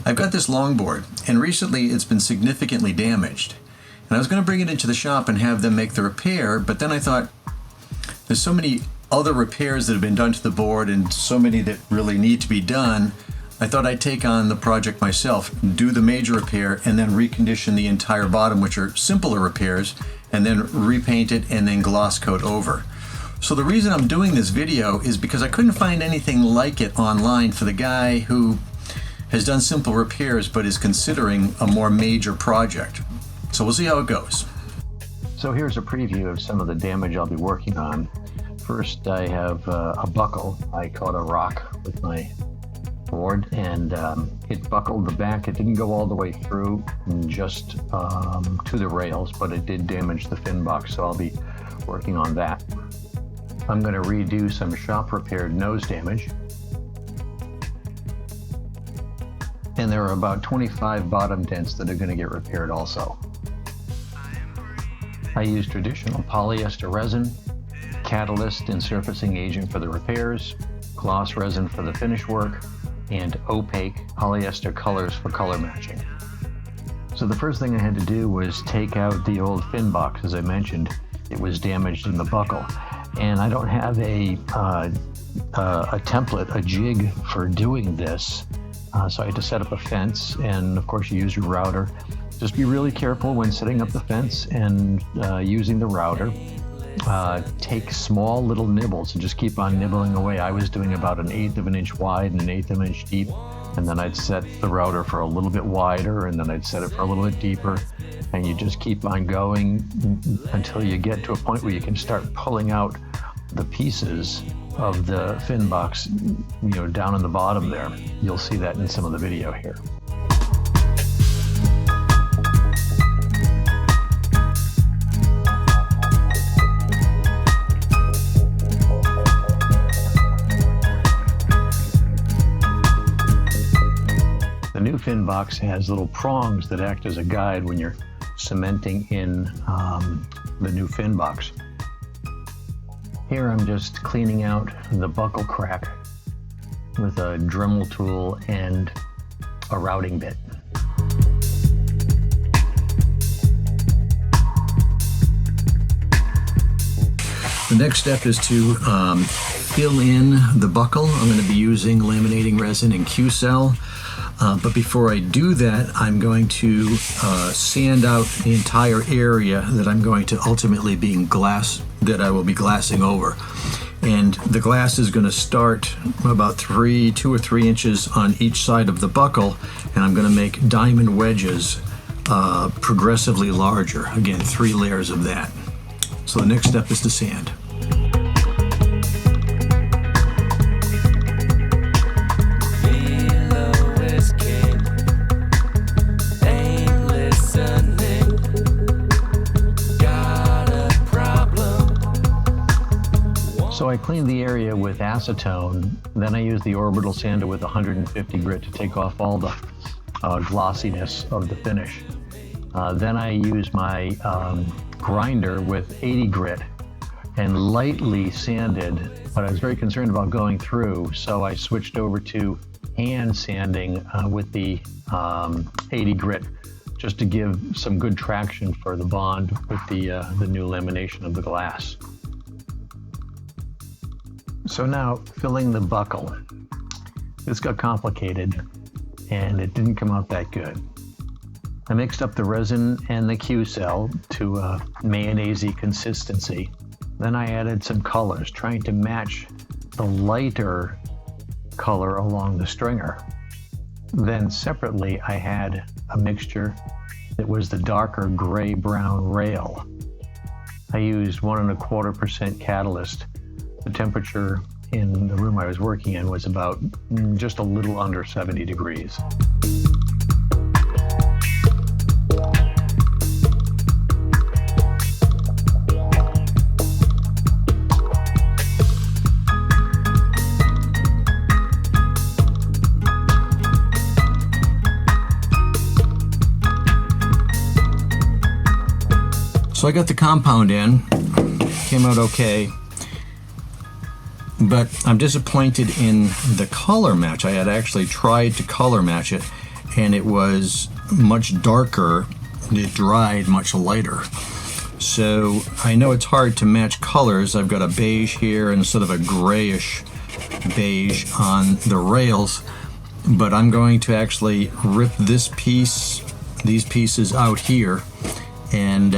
I've got this longboard, and recently it's been significantly damaged. And I was going to bring it into the shop and have them make the repair, but then I thought, there's so many other repairs that have been done to the board and so many that really need to be done. I thought I'd take on the project myself, do the major repair, and then recondition the entire bottom, which are simpler repairs, and then repaint it and then gloss coat over. So the reason I'm doing this video is because I couldn't find anything like it online for the guy who has done simple repairs but is considering a more major project. So we'll see how it goes. So here's a preview of some of the damage I'll be working on. First, I have a buckle. I caught a rock with my board, and it buckled the back. It didn't go all the way through, just to the rails, but it did damage the fin box, so I'll be working on that. I'm going to redo some shop repaired nose damage. And there are about 25 bottom dents that are going to get repaired also. I use traditional polyester resin, catalyst and surfacing agent for the repairs, gloss resin for the finish work, and opaque polyester colors for color matching. So the first thing I had to do was take out the old fin box. As I mentioned, it was damaged in the buckle. And I don't have a template, a jig for doing this. So I had to set up a fence, and of course you use your router. Just be really careful when setting up the fence and using the router. Take small little nibbles and just keep on nibbling away. I was doing about 1/8 of an inch wide and 1/8 of an inch deep, and then I'd set the router for a little bit wider, and then I'd set it for a little bit deeper, and you just keep on going until you get to a point where you can start pulling out the pieces of the fin box, down in the bottom there. You'll see that in some of the video here. The new fin box has little prongs that act as a guide when you're cementing in the new fin box. Here I'm just cleaning out the buckle crack with a Dremel tool and a routing bit. The next step is to fill in the buckle. I'm going to be using laminating resin and Q-Cell. But before I do that, I'm going to sand out the entire area that I'm going to ultimately that I will be glassing over. And the glass is going to start about 2 or 3 inches on each side of the buckle, and I'm going to make diamond wedges progressively larger. Again, 3 layers of that. So the next step is to sand. So I cleaned the area with acetone, then I used the orbital sander with 150 grit to take off all the glossiness of the finish. Then I used my grinder with 80 grit and lightly sanded, but I was very concerned about going through, so I switched over to hand sanding with the 80 grit, just to give some good traction for the bond with the new lamination of the glass. So now, filling the buckle. This got complicated, and it didn't come out that good. I mixed up the resin and the Q-Cell to a mayonnaise-y consistency. Then I added some colors, trying to match the lighter color along the stringer. Then separately, I had a mixture that was the darker gray-brown rail. I used 1.25% catalyst. The temperature in the room I was working in was about just a little under 70 degrees. So I got the compound in, came out okay. But I'm disappointed in the color match. I had actually tried to color match it, and it was much darker. It dried much lighter. So I know it's hard to match colors. I've got a beige here and sort of a grayish beige on the rails, but I'm going to actually rip these pieces out here and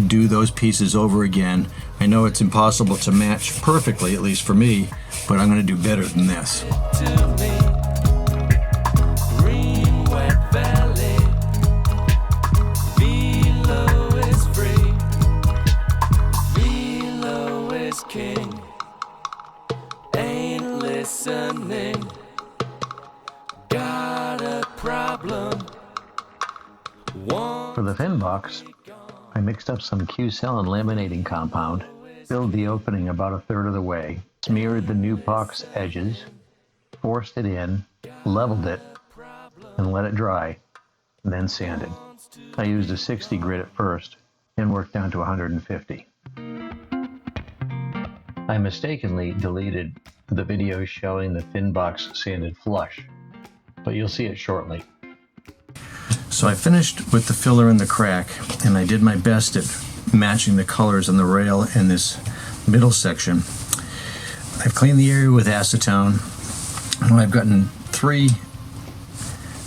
do those pieces over again. I know it's impossible to match perfectly, at least for me, but I'm going to do better than this. For the fin box, I mixed up some Q-cell and laminating compound, filled the opening about a third of the way, smeared the new box edges, forced it in, leveled it, and let it dry, and then sanded. I used a 60 grit at first and worked down to 150. I mistakenly deleted the video showing the fin box sanded flush, but you'll see it shortly. So I finished with the filler in the crack, and I did my best at matching the colors on the rail in this middle section. I've cleaned the area with acetone. I've gotten 3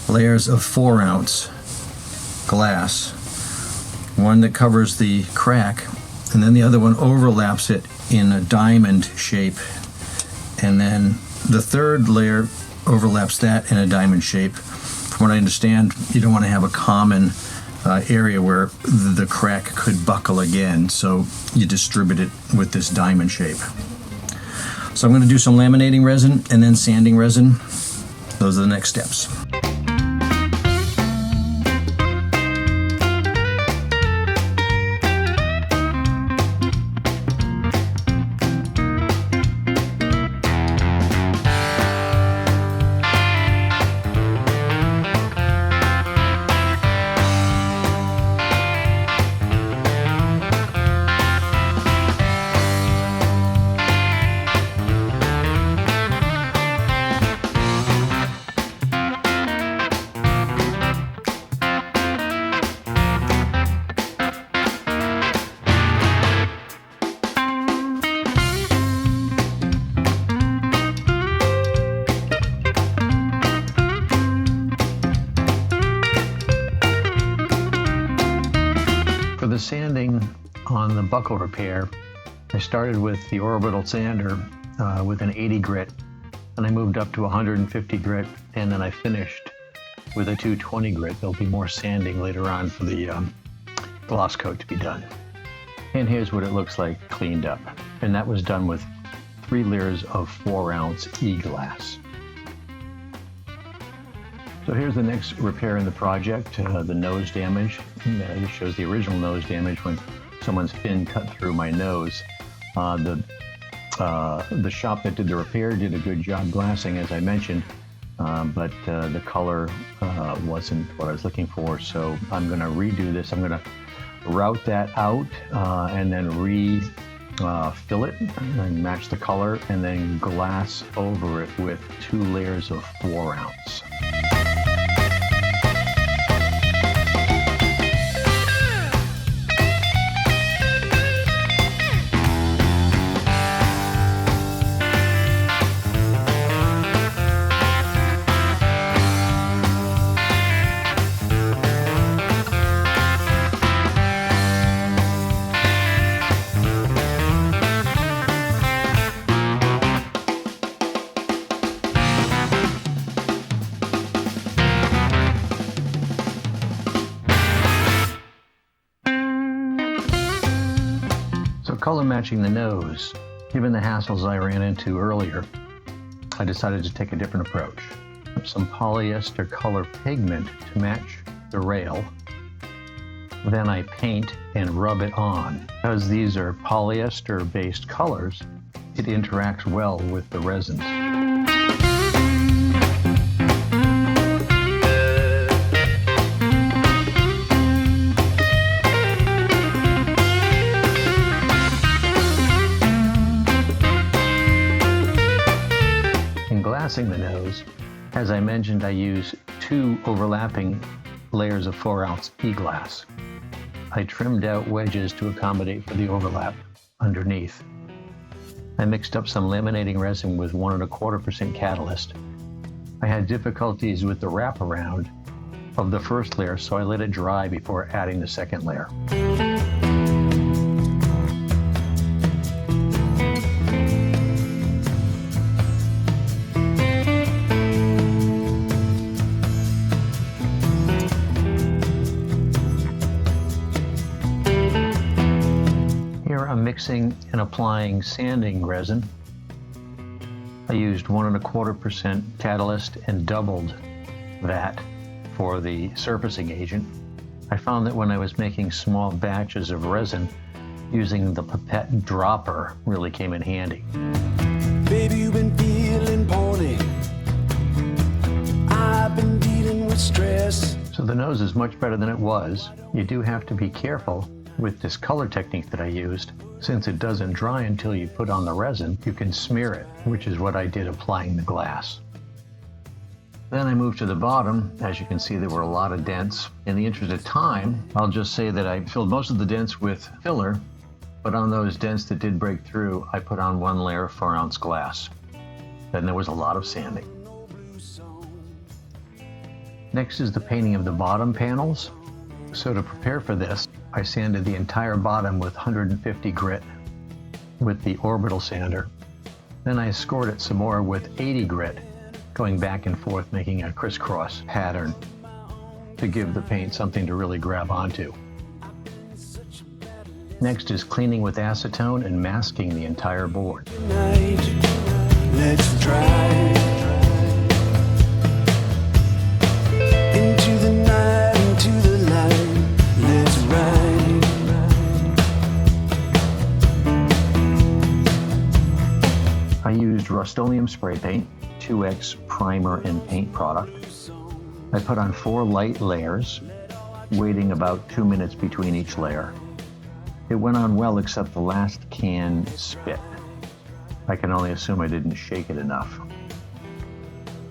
layers of 4-ounce glass, one that covers the crack, and then the other one overlaps it in a diamond shape, and then the third layer overlaps that in a diamond shape. From what I understand, you don't want to have a common area where the crack could buckle again, so you distribute it with this diamond shape. So I'm going to do some laminating resin and then sanding resin. Those are the next steps. For the sanding on the buckle repair, I started with the orbital sander with an 80 grit, and I moved up to 150 grit, and then I finished with a 220 grit. There'll be more sanding later on for the gloss coat to be done. And here's what it looks like cleaned up. And that was done with 3 layers of 4-ounce E-glass. So here's the next repair in the project, the nose damage. This shows the original nose damage when someone's fin cut through my nose. The shop that did the repair did a good job glassing, as I mentioned, but the color wasn't what I was looking for. So I'm going to redo this. I'm going to route that out and then fill it and match the color, and then glass over it with 2 layers of 4-ounce. Color matching the nose. Given the hassles I ran into earlier, I decided to take a different approach. Some polyester color pigment to match the rail. Then I paint and rub it on. Because these are polyester-based colors, it interacts well with the resins. Glassing the nose, as I mentioned, I use 2 overlapping layers of 4-ounce e-glass. I trimmed out wedges to accommodate for the overlap underneath. I mixed up some laminating resin with 1.25% catalyst. I had difficulties with the wraparound of the first layer, so I let it dry before adding the second layer. I'm mixing and applying sanding resin. I used 1.25% catalyst and doubled that for the surfacing agent. I found that when I was making small batches of resin, using the pipette dropper really came in handy. Baby, you've been feeling poorly. I've been dealing with stress. So the nose is much better than it was. You do have to be careful with this color technique that I used. Since it doesn't dry until you put on the resin, you can smear it, which is what I did applying the glass. Then I moved to the bottom. As you can see, there were a lot of dents. In the interest of time, I'll just say that I filled most of the dents with filler, but on those dents that did break through, I put on 1 layer of 4-ounce glass. Then there was a lot of sanding. Next is the painting of the bottom panels. So to prepare for this, I sanded the entire bottom with 150 grit with the orbital sander. Then I scored it some more with 80 grit, going back and forth, making a crisscross pattern to give the paint something to really grab onto. Next is cleaning with acetone and masking the entire board. Let's drive into the night, into the light. Let's ride. I used Rust-Oleum spray paint, 2X primer and paint product. I put on 4 light layers, waiting about 2 minutes between each layer. It went on well except the last can spit. I can only assume I didn't shake it enough.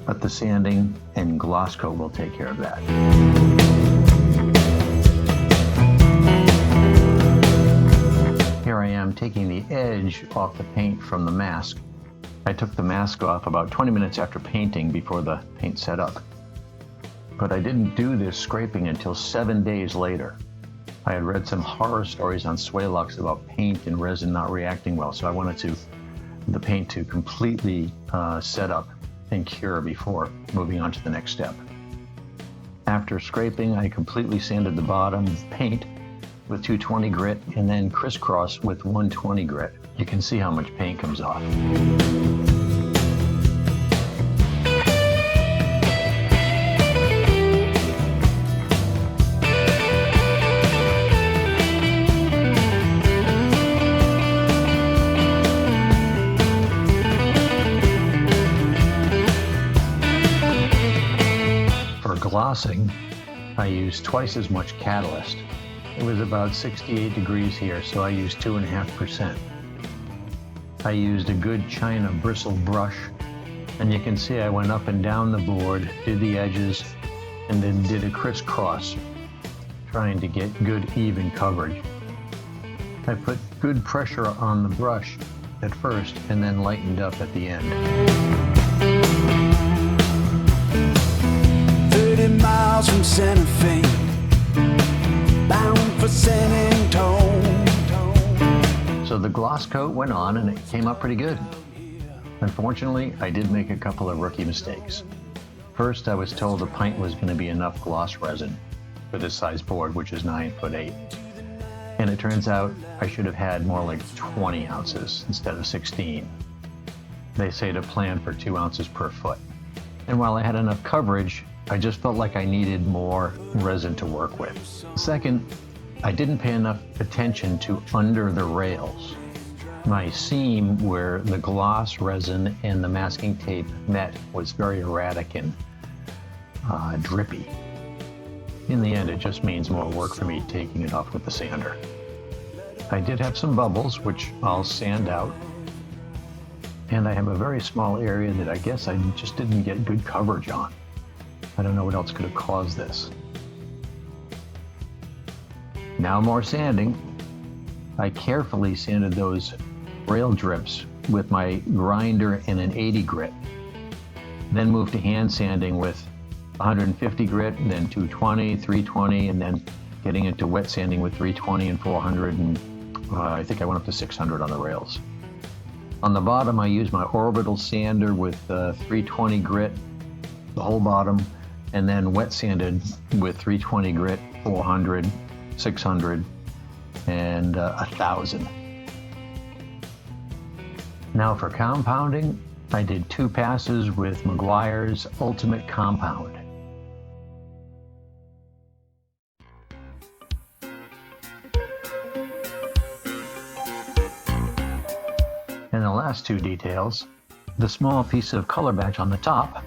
But the sanding and gloss coat will take care of that. Here I am taking the edge off the paint from the mask. I took the mask off about 20 minutes after painting before the paint set up. But I didn't do this scraping until 7 days later. I had read some horror stories on Swalux about paint and resin not reacting well, so I wanted the paint to completely set up and cure before moving on to the next step. After scraping, I completely sanded the bottom paint with 220 grit and then crisscross with 120 grit. You can see how much paint comes off. Glossing, I used twice as much catalyst. It was about 68 degrees here, so I used 2.5%. I used a good China bristle brush, and you can see I went up and down the board, did the edges, and then did a crisscross, trying to get good even coverage. I put good pressure on the brush at first, and then lightened up at the end. 30 miles from Santa Fe, bound for San Antone. So the gloss coat went on and it came up pretty good. Unfortunately, I did make a couple of rookie mistakes. First, I was told a pint was going to be enough gloss resin for this size board, which is 9'8". And it turns out I should have had more like 20 ounces instead of 16. They say to plan for 2 ounces per foot. And while I had enough coverage, I just felt like I needed more resin to work with. Second, I didn't pay enough attention to under the rails. My seam where the gloss resin and the masking tape met was very erratic and drippy. In the end, it just means more work for me taking it off with the sander. I did have some bubbles, which I'll sand out. And I have a very small area that I guess I just didn't get good coverage on. I don't know what else could have caused this. Now more sanding. I carefully sanded those rail drips with my grinder and an 80 grit. Then moved to hand sanding with 150 grit, and then 220, 320, and then getting into wet sanding with 320 and 400, and I think I went up to 600 on the rails. On the bottom, I used my orbital sander with 320 grit, the whole bottom, and then wet sanded with 320 grit, 400, 600, and 1,000. Now for compounding, I did 2 passes with Meguiar's Ultimate Compound. And the last 2 details, the small piece of color batch on the top,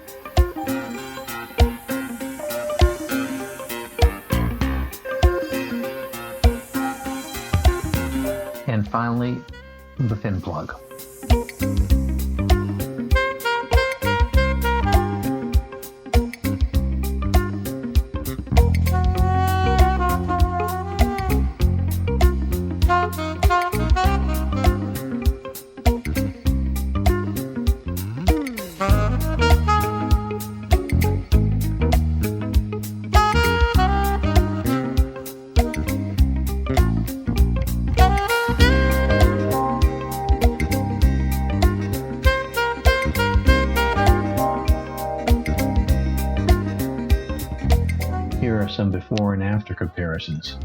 and finally the fin plug. Here are some before and after comparisons.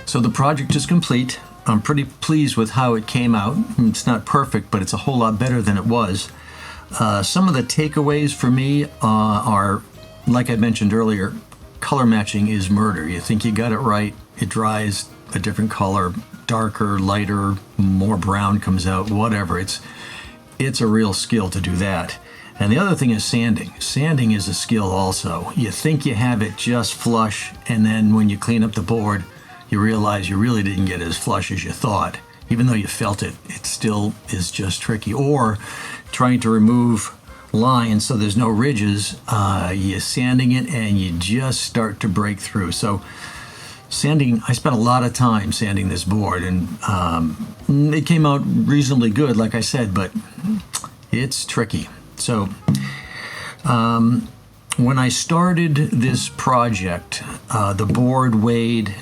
So the project is complete. I'm pretty pleased with how it came out. It's not perfect, but it's a whole lot better than it was. Some of the takeaways for me are, like I mentioned earlier, color matching is murder. You think you got it right, it dries a different color, darker, lighter, more brown comes out, whatever. It's a real skill to do that. And the other thing is sanding. Sanding is a skill also. You think you have it just flush, and then when you clean up the board, you realize you really didn't get as flush as you thought. Even though you felt it, it still is just tricky. Or trying to remove lines so there's no ridges, you're sanding it and you just start to break through. So sanding, I spent a lot of time sanding this board, and it came out reasonably good, like I said, but it's tricky. So when I started this project, the board weighed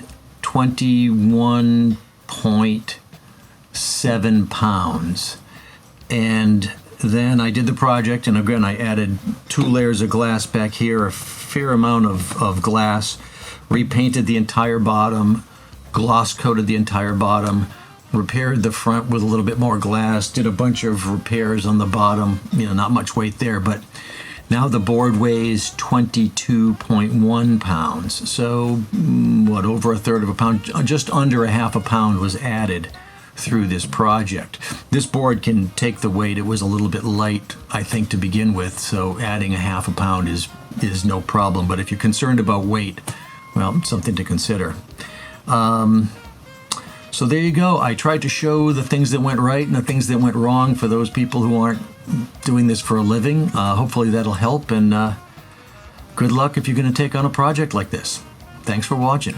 21.7 pounds. And then I did the project, and again, I added 2 layers of glass back here, a fair amount of glass, repainted the entire bottom, gloss coated the entire bottom, repaired the front with a little bit more glass, did a bunch of repairs on the bottom, not much weight there, but now the board weighs 22.1 pounds. So over a third of a pound, just under a half a pound was added through this project. This board can take the weight. It was a little bit light, I think, to begin with, so adding a half a pound is no problem. But if you're concerned about weight, well, something to consider. So there you go. I tried to show the things that went right and the things that went wrong for those people who aren't doing this for a living. Hopefully that'll help, and good luck if you're going to take on a project like this. Thanks for watching.